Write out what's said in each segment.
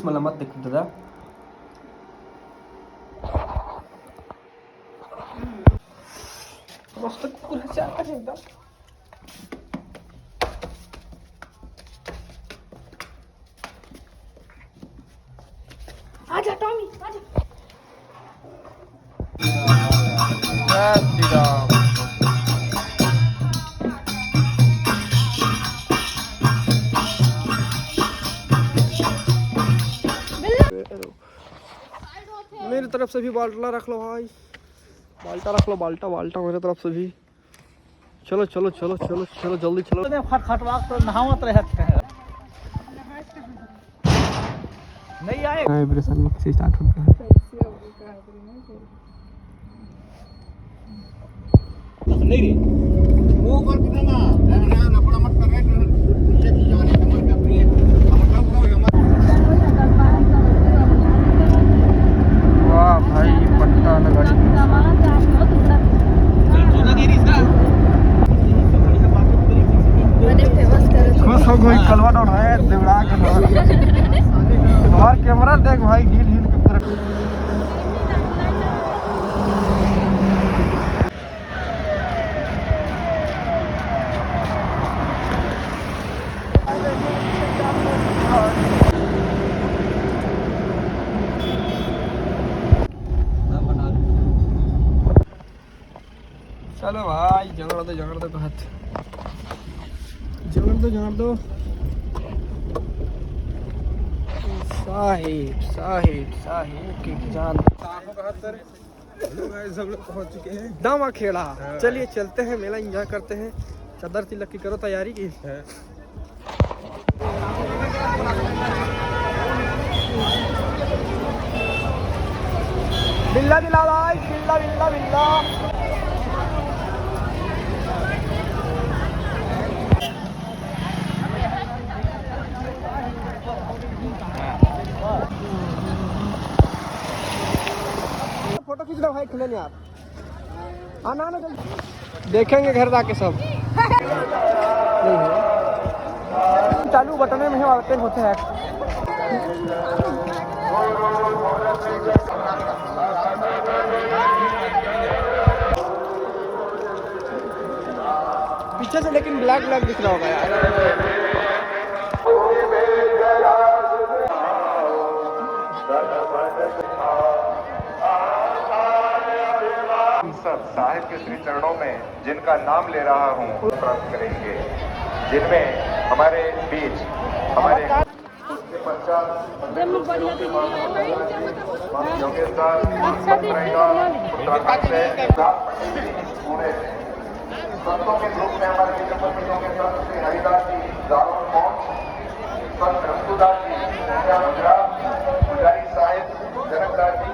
मला मत देख दादा मस्त कुकुराच्या आकाश एकदम आजा टॉमी आजा श्री राम मेरी तरफ से भी बाल्टा रख लो भाई बाल्टा रख लो बाल्टा बाल्टा मेरी तरफ से भी चलो चलो चलो चलो चलो जल्दी चलो फट खटवा तो नहावत रहते हैं नहीं आए वाइब्रेशन में से स्टार्ट होता है नहीं रे वो कर कितना ना लपड़ा मत कर रहे पीछे की जा रहे कमर पे अपनी हम कब वाह भाई पट्टा लगा खुश हो गई कलवा डॉट है देवड़ा के और कैमरा देख भाई हिल हिल के पूरा चलो भाई जगड़ दो कहत जगड़ दो साहिब साहिब साहिब की जान सब लोग पहुंच चुके हैं दामा खेड़ा चलिए चलते हैं मेला एंजॉय करते हैं चादर तिलक की करो तैयारी की बिल्ला बिल्ला भाई बिल्ला बिल्ला बिल्ला फोटो खींच लो भाई खुले नहीं आप आना आना देखेंगे घर जाके सब नहीं है चालू बटने में होते हैं पीछे से लेकिन ब्लैक ब्लैक दिख रहा होगा यार साहिब के श्री चरणों में जिनका नाम ले रहा हूँ प्राप्त करेंगे जिनमें हमारे बीच हमारे संतों के ग्रुप में हमारे श्री हरिदास जी संत रघुदास जी पुजारी साहिब जनकदास जी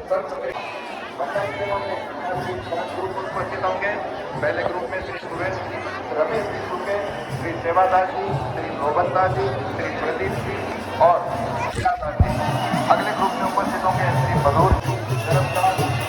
संत ग्रुप उपस्थित होंगे पहले ग्रुप में श्री सुरेश जी रमेश जी सुके श्री सेवादास जी श्री रोहनदास जी श्री प्रदीप जी और शीलादास जी अगले ग्रुप में उपस्थित होंगे श्री मनोज जी धर्मदास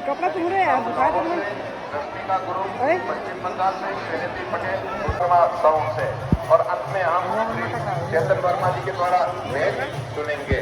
कपड़ा तो रहे हैं बताया तुमने रश्मिका गुरु पश्चिम बंगाल से श्रीनिधि पटेल साउंड से और अंत में हम चेतन वर्मा जी के द्वारा भेद सुनेंगे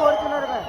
फॉर्च्यूनर में।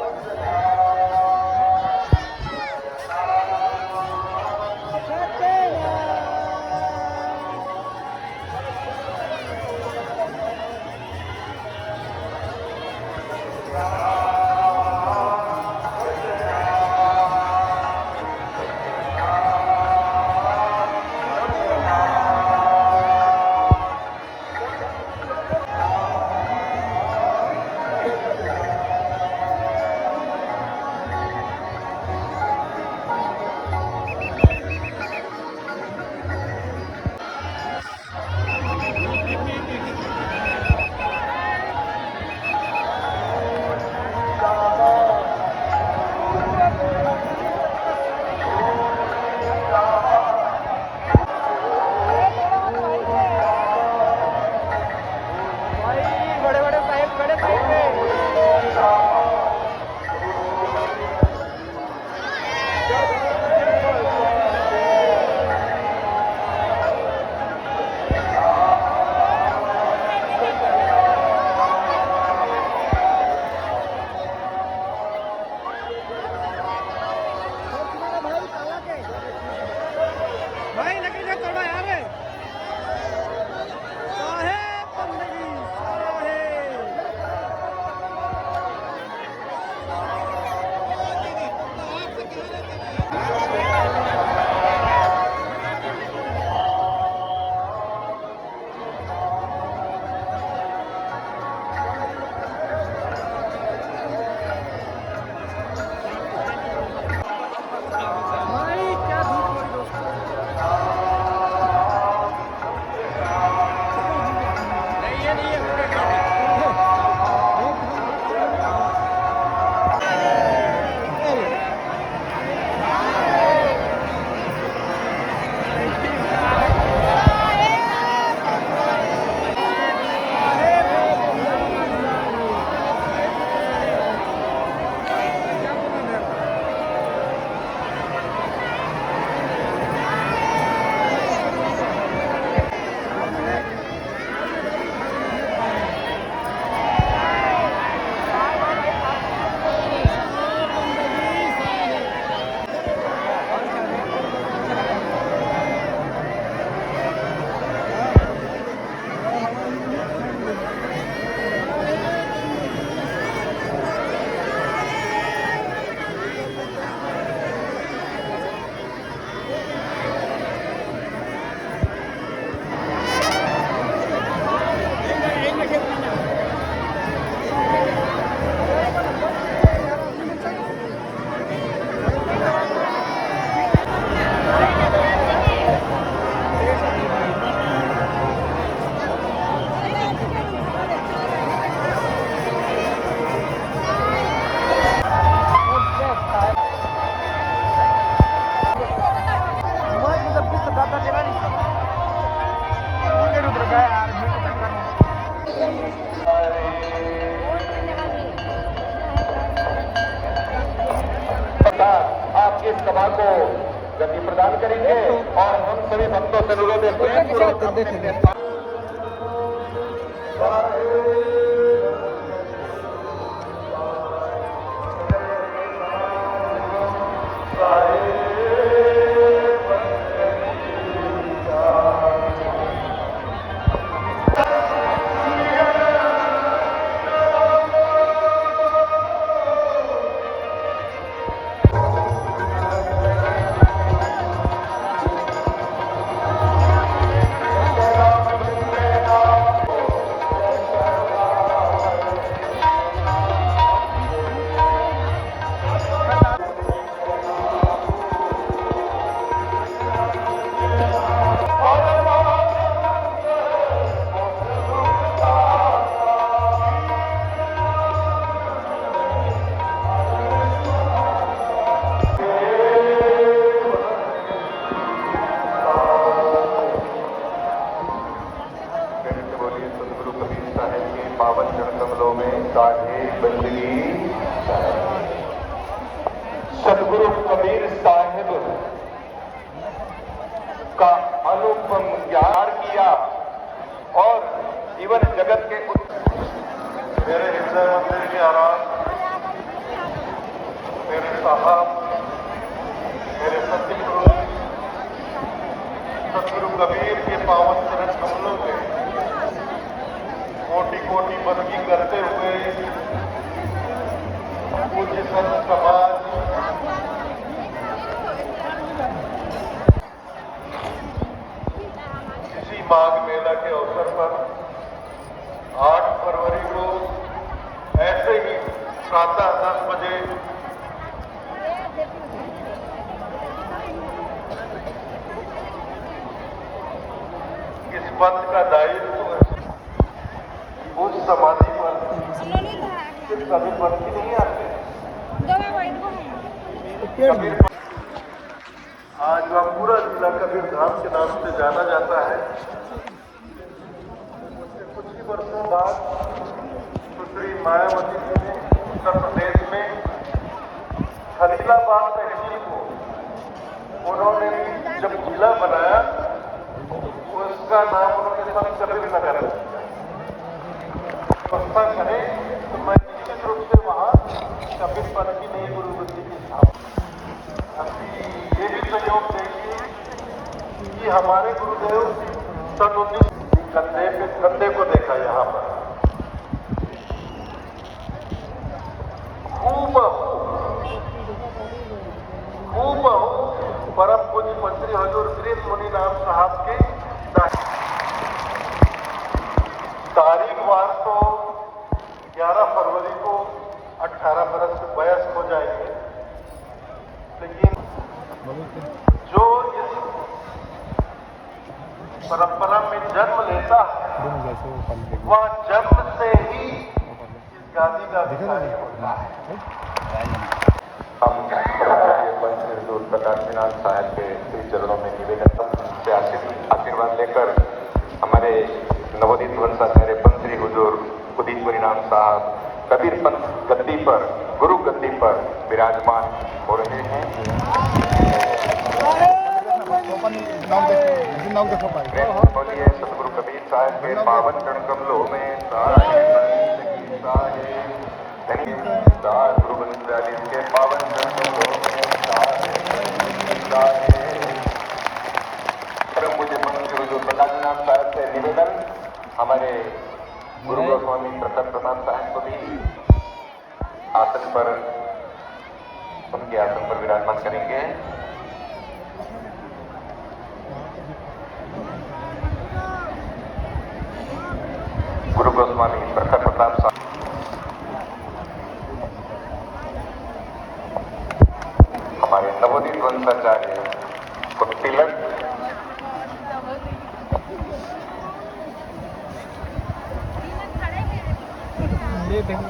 आप इस सभा को गति प्रदान करेंगे और हम सभी भक्तों से अनुरोध है पावन चरण कमलों में साधे बंदगी। सदगुरु कबीर साहिब का अनुपम ज्ञान किया और जीवन जगत के मेरे हृदय मंदिर के आराम मेरे साहब, मेरे सतगुरु सतगुरु कबीर के पावन चरण कमलों में कोटि कोटि बंदगी करते हुए पूज्य संत समाज इसी माघ मेला के अवसर पर 8 फरवरी को ऐसे ही प्रातः 10 बजे इस पंथ का दायित्व उस समाधि पर सिर्फ कबीर पंथ ही नहीं आते। कबीर आज वह पूरा जिला कबीर धाम के नाम से जाना जाता है। कुछ ही वर्षों बाद सुश्री मायावती जी ने उत्तर प्रदेश में खलीलाबाद तहसील को उन्होंने जब जिला बनाया उसका नाम उन्होंने संत कबीर नगर व्यवस्था करें तो मैं निश्चित रूप से वहाँ कबीर पंथ की नई गुरुवृत्ति की स्थापना। अभी ये भी सहयोग देखिए कि हमारे गुरुदेव सन 19 कंधे को देखा यहाँ पर खूब परम पूज्य मंत्री हजूर गिरीश मुनि नाम साहब के तारीख वार तो 11 फरवरी को 18 बरस से वयस्क हो जाएंगे, लेकिन जो इस परंपरा में जन्म लेता है वह जन्म से ही इस गादी का अधिकारी होता है। हम हजूर प्रकाशनाथ साहब के श्री चरणों में निवेदन से आशीर्वाद लेकर हमारे नवोदित वंशाचार्य पंथ श्री हुजूर उदित परिणाम साहब कबीर पंथ गद्दी पर गुरु गद्दी पर विराजमान हो रहे हैं। बोलिए सतगुरु कबीर साहब के पावन चरण कमलों में गुरु बंदाली के पावन चरण कमलों में परम पूज्य मंत्री हुजूर प्रकाशनाथ साहब से निवेदन हमारे गुरु गोस्वामी प्रताप प्रताप साहब को भी आसन पर उनके आसन पर विराजमान करेंगे। गुरु गोस्वामी प्रताप प्रताप साहब हमारे नवोदित वंशाचार्य को तिलक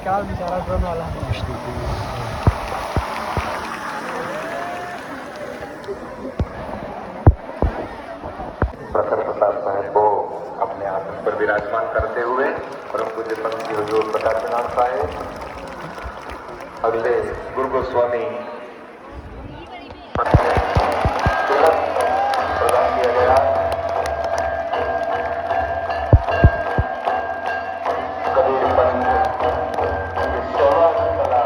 क्या बेचारा ड्रोन वाला प्रखर प्रताप साहब को अपने आसन पर विराजमान करते हुए परम पूज्य पंथ श्री हुजूर प्रकाशनाथ साहब अगले गुरु गोस्वामी तिलक प्रदान किया गया। कबीर पंथ की सेवा की कला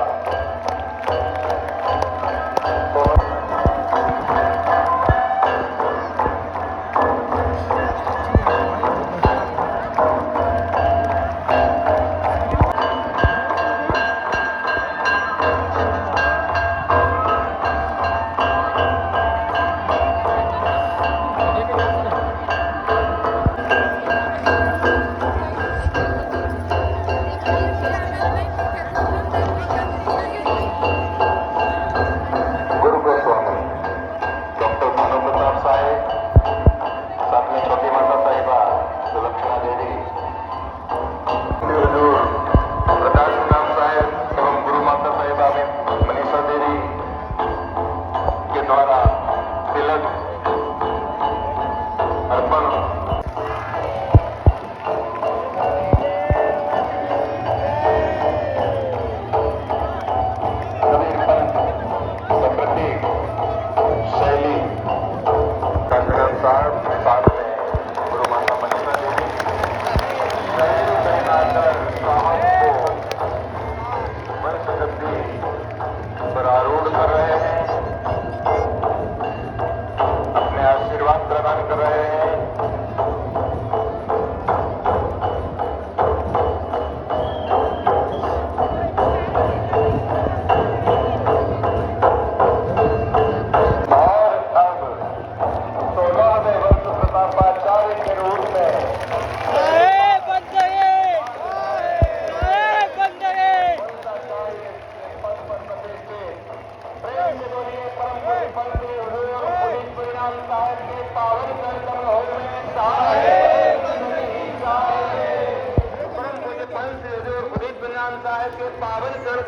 परिणाम साहब के पावन चरण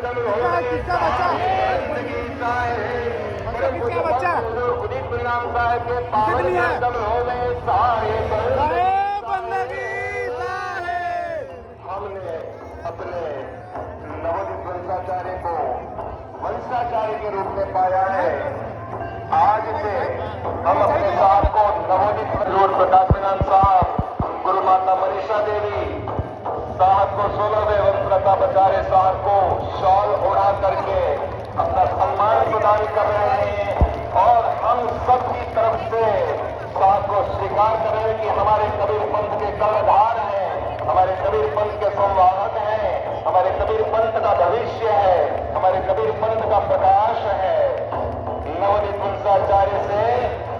किसका बच्चा? किसका बच्चा? उदित परिणाम साहब के पावन कितनी है? चरण हो गए साहेब हमने अपने नवोदित वंशाचार्य को वंशाचार्य के रूप में पाया है। आज से हम अपने साहब को नवोदित रोड प्रकाश मीनान साहब, गुरु माता मनीषा देवी साहब को 16वें वंश प्रतापाचार्य साहब को शॉल उड़ा करके अपना सम्मान प्रदान कर रहे हैं और हम सबकी तरफ से साहब को स्वीकार कर रहे हैं कि हमारे कबीर पंथ के कर्णधार हैं, हमारे कबीर पंथ के संवाहक हैं, हमारे कबीर पंथ का भविष्य है, हमारे कबीर पंथ का प्रकाश है। नवोदित वंशाचार्य से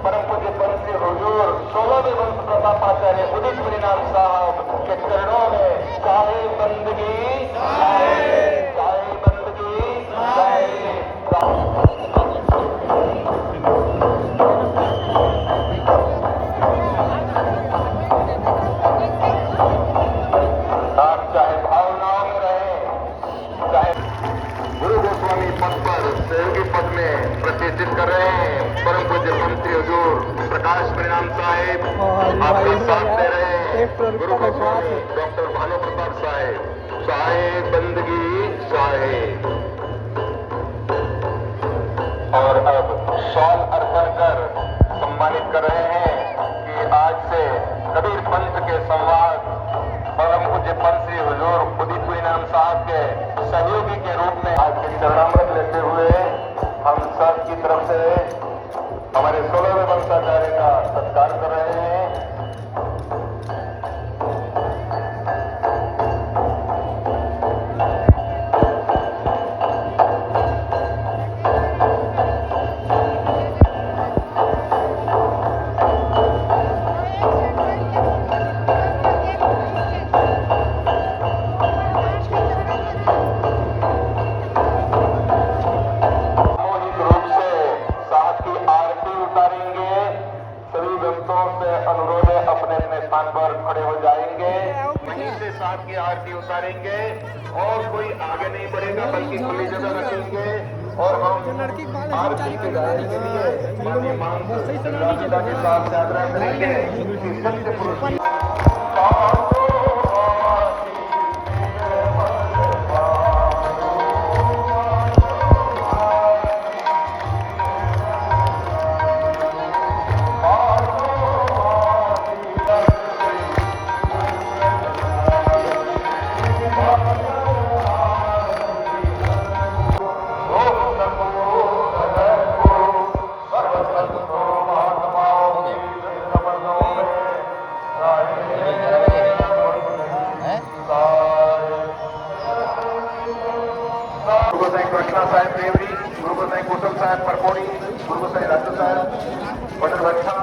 परम पूज्य पंथी हुजूर 16वें वंश प्रतापाचार्य उदित परिणाम साहब के चरणों में चाहे बंदगी चाहे बंदगी आप चाहे भावनाओं में रहे, चाहे गुरु गोस्वामी पद पर सहयोगी पद में प्रतिष्ठित कर रहे हैं परम पूज्य मंत्री हुजूर प्रकाश परिणाम साहेब आपका साथ दे रहे हैं। गुरु गोस्वामी डॉक्टर भानु प्रताप साहेब चाहे बंदगी चाहे। और अब शॉल अर्पण कर सम्मानित कर रहे हैं कि आज से कबीर पंथ के संवाद परम पूज्य पंथ श्री हुजूर उदित परिणाम साहब के सहयोगी के रूप में आज के चरणामृत लेते हुए हम सब की तरफ से हमारे 16वें वंशाचार्य का सत्कार कर रहे हैं। साहब की आरती उतारेंगे और कोई आगे नहीं बढ़ेगा बल्कि खुली जगह रखेंगे और हम आरती के गाने के लिए माननीय मानसिक के साथ यात्रा करेंगे कि सत्य पुरुष कृष्णा साहेब देवरी, गुरु गोसाई गौतम साहेब परकोड़ी, गुरु गोसाई राजू साहेब बटर भट्टा,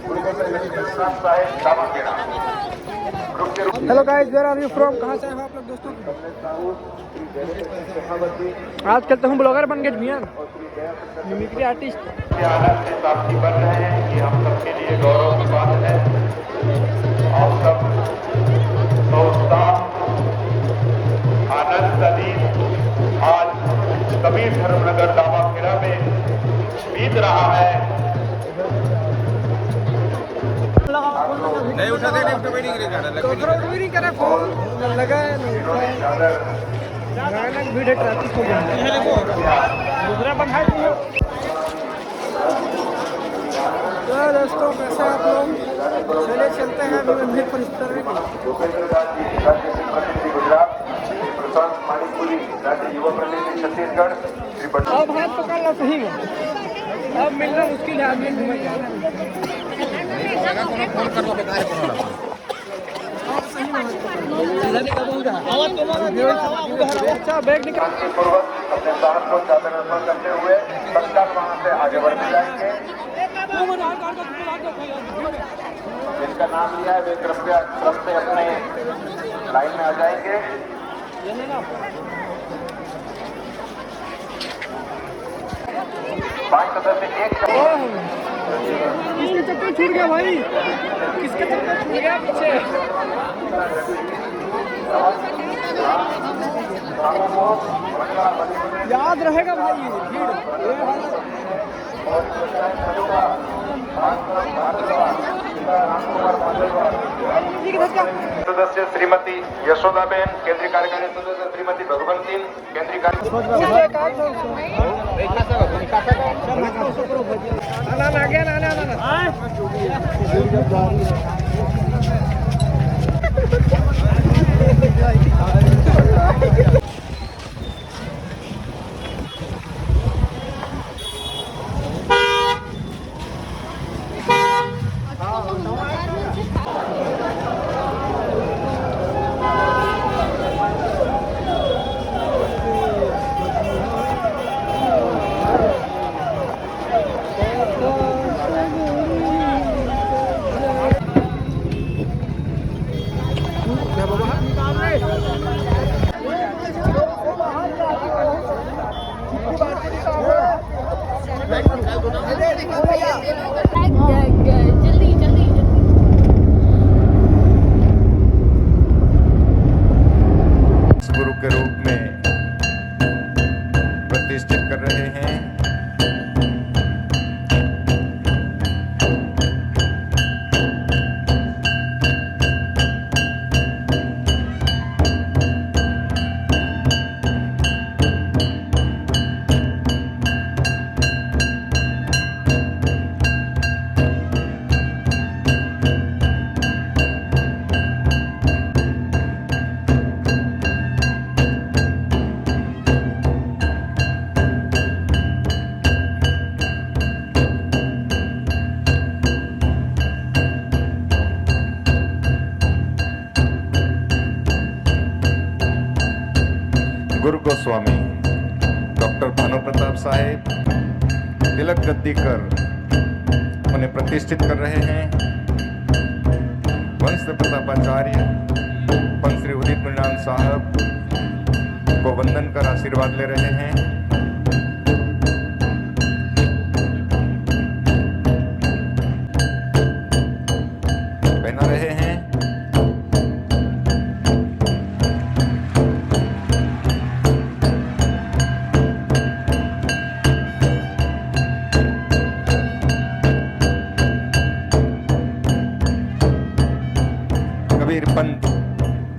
Guru Gosai Laxminath Saheb Damakheda. Hello guys, where are you from? कहाँ से हैं आप लोग दोस्तों? आज कल तो हम ब्लॉगर बन गए भैया, मिमिक्री आर्टिस्ट। आनंद से साक्षी बन रहे हैं कि हम सबके लिए गौरव की बात है। आप सब दोस्तान आनंद सलीम आज कबीर धर्मनगर दामाखेड़ा में बीत रहा है। नहीं उठाते नहीं उठा भी नहीं करे, फोन लगा है भीड़ ट्रैफिक हो गया। दूसरा बंधा तो दोस्तों कैसे आप लोग? चले चलते हैं अभी परिस्तर में। भूपेंद्र दास जी राज्य से प्रतिनिधि गुजरात, श्री प्रशांत मानिकपुरी राज्य युवा प्रतिनिधि छत्तीसगढ़, श्री अब हाथ पकड़ लो सही में, अब मिलना मुश्किल है आदमी घूमे अच्छा बैग निकाल पूर्वक अपने साहब को चादर अर्पण करते हुए तत्काल वहां से आगे बढ़ते जाएंगे। जिनका नाम लिया है वे कृपया क्रम से अपने लाइन में आ जाएंगे। पांच सदस्य एक किसके चक्कर छूट गया भाई? किसके चक्कर छूट गया पीछे? याद रहेगा भाई भीड़ ये है। सदस्य श्रीमती यशोदाबेन, केंद्रीय कार्यकारी सदस्य श्रीमती भगवंती, केंद्रीय जल्दी जल्दी गुरु के रूप में प्रतिष्ठित कर रहे हैं। गुरु गोस्वामी डॉक्टर भानु प्रताप साहेब तिलक गद्दी कर उन्हें प्रतिष्ठित कर रहे हैं। वंश प्रतापाचार्य पंत श्री उदित मृणाल साहब को वंदन कर आशीर्वाद ले रहे हैं। पहना रहे हैं। कबीर पंथ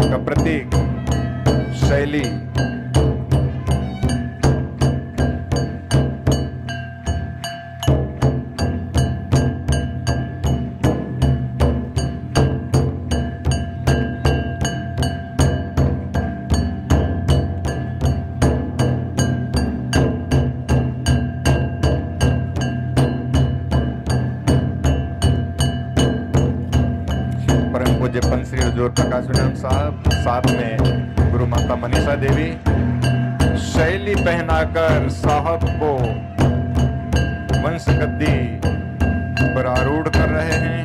का प्रतीक शैली पूज्य पंत श्री हजूर प्रकाश विनोद साहब, साथ में गुरु माता मनीषा देवी शैली पहनाकर साहब को वंश गद्दी पर आरूढ़ कर रहे हैं,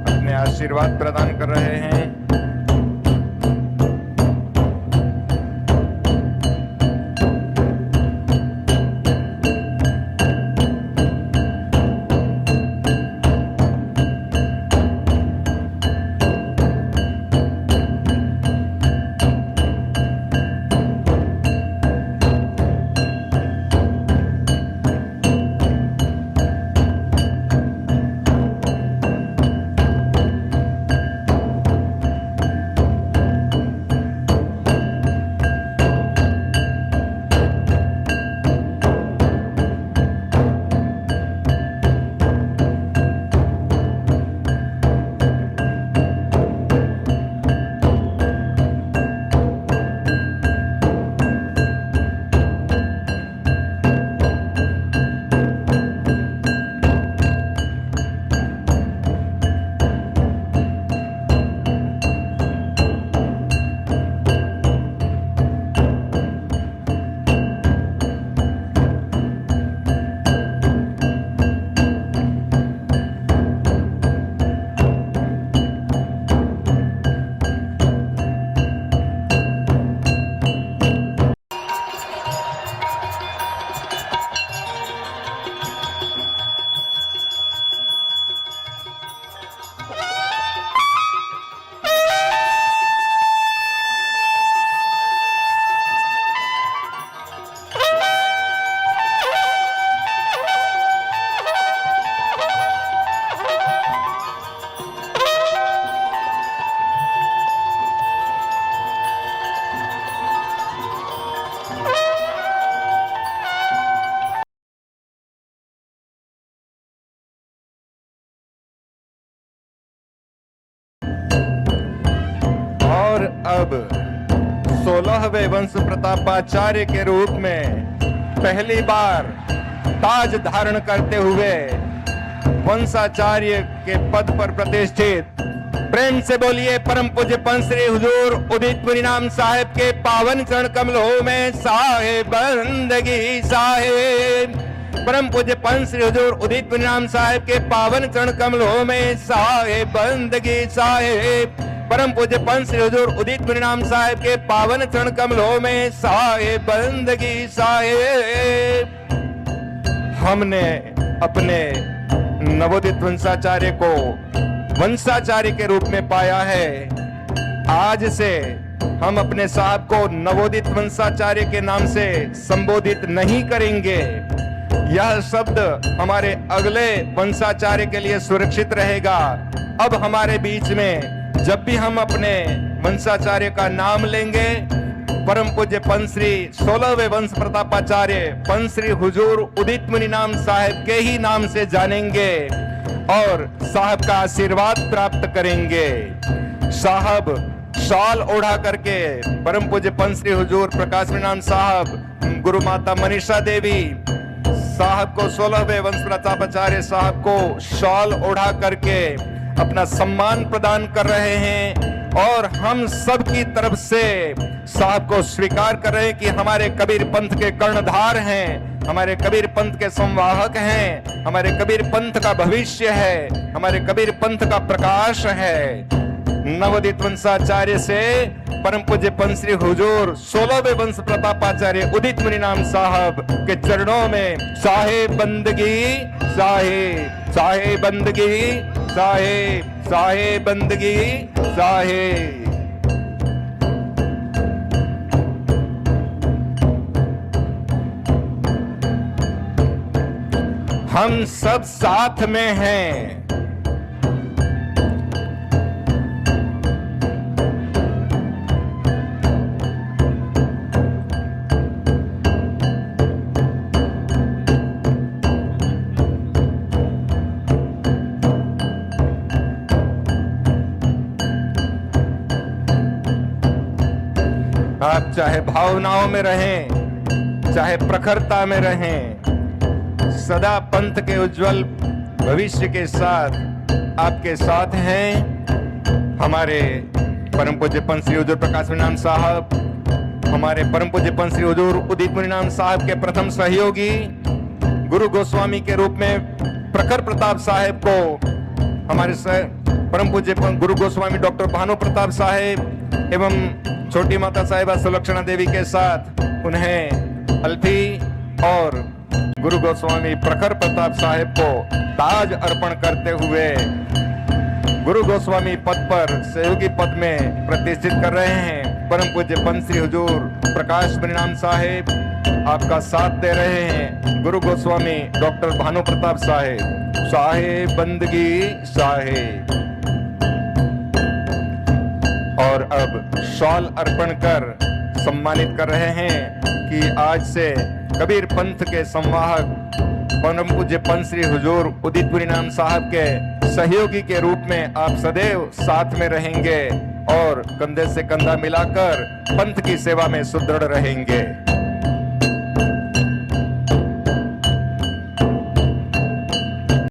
अपने आशीर्वाद प्रदान कर रहे हैं। अब 16वें वंश प्रतापाचार्य के रूप में पहली बार ताज धारण करते हुए वंशाचार्य के पद पर प्रतिष्ठित, प्रेम से बोलिए परम पूज्य पंच श्री हुजूर उदित मुनीनाम साहेब के पावन चरण कमलों में साहेब बंदगी साहेब। परम पूज्य पंच श्री हुजूर उदित मुनीनाम साहेब के पावन चरण कमलों में साहेब बंदगी साहेब। परम पूज्य पंच श्री हुजूर उदित मुनीनाम साहेब के पावन चरण कमलों में साहेब बंदगी साहेब। हमने अपने नवोदित वंशाचार्य को वंशाचार्य के रूप में पाया है। आज से हम अपने साहब को नवोदित वंशाचार्य के नाम से संबोधित नहीं करेंगे। यह शब्द हमारे अगले वंशाचार्य के लिए सुरक्षित रहेगा। अब हमारे बीच में जब भी हम अपने वंशाचार्य का नाम लेंगे, परम पूज्य पंच श्री 16वें वंश प्रतापाचार्य पंच श्री हुजूर उदित मुनीनाम साहेब के ही नाम से जानेंगे और साहब का आशीर्वाद प्राप्त करेंगे। साहब शाल ओढ़ा करके परम पूज्य पंच श्री हुजूर प्रकाश मुनीनाम साहब, गुरु माता मनीषा देवी साहब को 16वें वंश प्रतापाचार्य साहब को शाल ओढ़ा करके अपना सम्मान प्रदान कर रहे हैं और हम सब की तरफ से साहब को स्वीकार कर रहे हैं कि हमारे कबीर पंथ के कर्णधार हैं, हमारे कबीर पंथ के संवाहक हैं, हमारे कबीर पंथ का भविष्य है, हमारे कबीर पंथ का प्रकाश है। नवोदित वंशाचार्य से परम पूज्य पंच श्री हुजूर 16वें वंश प्रतापाचार्य उदित मुनीनाम साहब के चरणों में साहेब बंदगी साहेब, साहेब बंदगी साहेब, साहेब बंदगी साहेब। हम सब साथ में हैं। आप चाहे भावनाओं में रहें, चाहे प्रखरता में रहें, सदा पंथ के उज्जवल भविष्य के साथ आपके साथ हैं हमारे परम पूज्य पंच श्री हुजूर प्रकाश मुनीनाम साहब, हमारे परम पूज्य पंच श्री हुजूर उदित मुनीनाम साहब के प्रथम सहयोगी गुरु गोस्वामी के रूप में प्रखर प्रताप साहेब को हमारे परम पूज्य गुरु गोस्वामी डॉक्टर भानु प्रताप साहेब एवं छोटी माता साहिबा सुलक्षणा देवी के साथ उन्हें अल्फी और गुरु गोस्वामी प्रखर प्रताप साहेब को ताज अर्पण करते हुए गुरु गोस्वामी पद पर सहयोगी पद में प्रतिष्ठित कर रहे हैं। परम पूज्य पंच श्री हुजूर प्रकाश मुनीनाम साहेब आपका साथ दे रहे हैं। गुरु गोस्वामी डॉक्टर भानु प्रताप साहेब, साहेब बंदगी साहेब। और अब शॉल अर्पण कर सम्मानित कर रहे हैं कि आज से कबीर पंथ के संवाहक परम पूज्य पंच श्री हुजूर उदित मुनीनाम साहब के सहयोगी के रूप में आप सदैव साथ में रहेंगे और कंधे से कंधा मिलाकर पंथ की सेवा में सुदृढ़ रहेंगे।